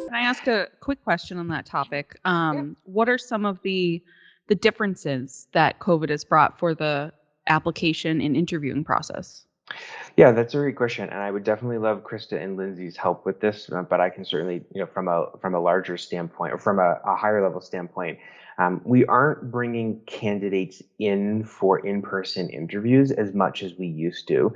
Can I ask a quick question on that topic? Yeah. What are some of the differences that COVID has brought for the application and interviewing process? Yeah, that's a great question, and I would definitely love Krista and Lindsay's help with this. But I can certainly, from a larger standpoint or from a higher level standpoint, we aren't bringing candidates in for in-person interviews as much as we used to.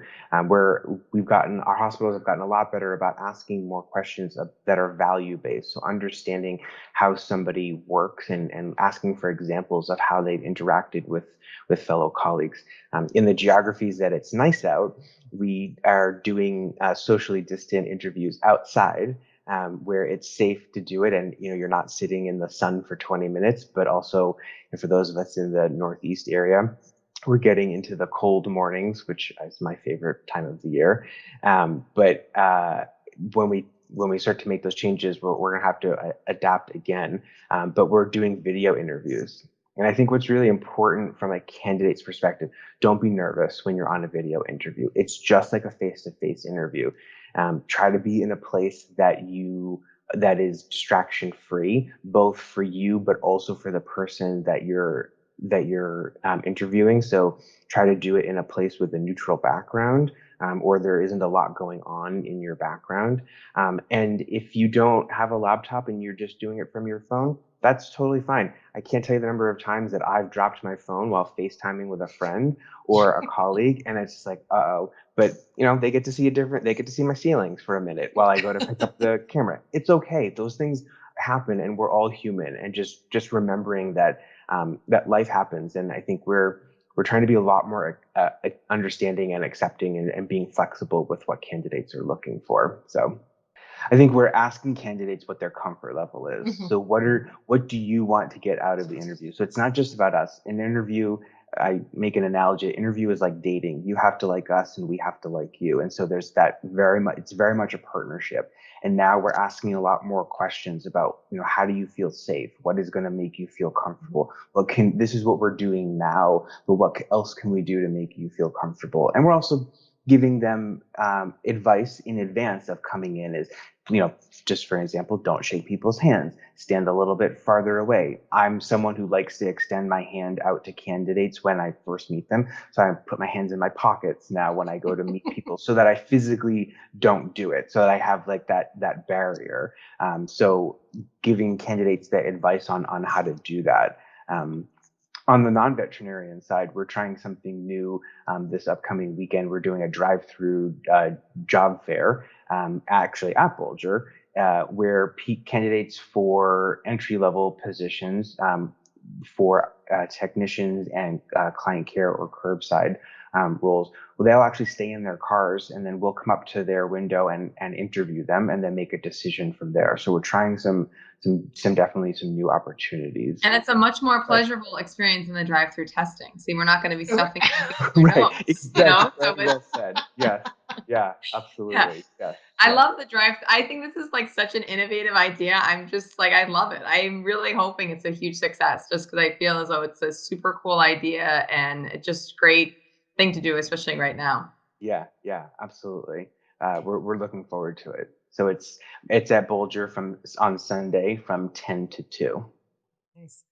Where our hospitals have gotten a lot better about asking more questions that are value-based. So understanding how somebody works and asking for examples of how they've interacted with fellow colleagues. In the geographies that it's nice out, we are doing socially distant interviews outside, where it's safe to do it, and you're not sitting in the sun for 20 minutes. But also, and for those of us in the Northeast area, we're getting into the cold mornings, which is my favorite time of the year. But when we start to make those changes, we're gonna have to adapt again. But we're doing video interviews. And I think what's really important from a candidate's perspective, don't be nervous when you're on a video interview. It's just like a face-to-face interview. Try to be in a place that is distraction free, both for you, but also for the person that you're interviewing. So try to do it in a place with a neutral background, or there isn't a lot going on in your background. And if you don't have a laptop and you're just doing it from your phone, that's totally fine. I can't tell you the number of times that I've dropped my phone while FaceTiming with a friend or a colleague, and it's just like, uh-oh. But they get to see my ceilings for a minute while I go to pick up the camera. It's okay. Those things happen, and we're all human. And just remembering that life happens, and I think we're trying to be a lot more understanding and accepting, and being flexible with what candidates are looking for. So I think we're asking candidates what their comfort level is. Mhm. So what do you want to get out of the interview? So it's not just about us. An interview, I make an analogy. Interview is like dating. You have to like us and we have to like you. And so there's that it's very much a partnership. And now we're asking a lot more questions about, how do you feel safe? What is going to make you feel comfortable? This is what we're doing now, but what else can we do to make you feel comfortable? And we're also giving them advice in advance of coming in, is just for example, don't shake people's hands, stand a little bit farther away. I'm someone who likes to extend my hand out to candidates when I first meet them. So I put my hands in my pockets now when I go to meet people, so that I physically don't do it, so that I have like that barrier. So giving candidates that advice on how to do that. On the non-veterinarian side, we're trying something new this upcoming weekend. We're doing a drive-through job fair, actually at Bolger, where candidates for entry-level positions, for technicians and client care or curbside roles, well, they'll actually stay in their cars, and then we'll come up to their window and interview them, and then make a decision from there. So we're trying definitely some new opportunities. And it's a much more pleasurable experience than the drive-through testing. See, we're not going to be stuffing anything in your Right. nose, That's So very well said. Yes. Yeah, yeah. absolutely. Yes. I Yes. love the drive. I think this is like such an innovative idea. I'm just like, I love it. I'm really hoping it's a huge success, just because I feel as though it's a super cool idea and it's just great thing to do, especially right now. Yeah, yeah, absolutely. We're looking forward to it. So it's at Bolger on Sunday from 10 to 2. Nice.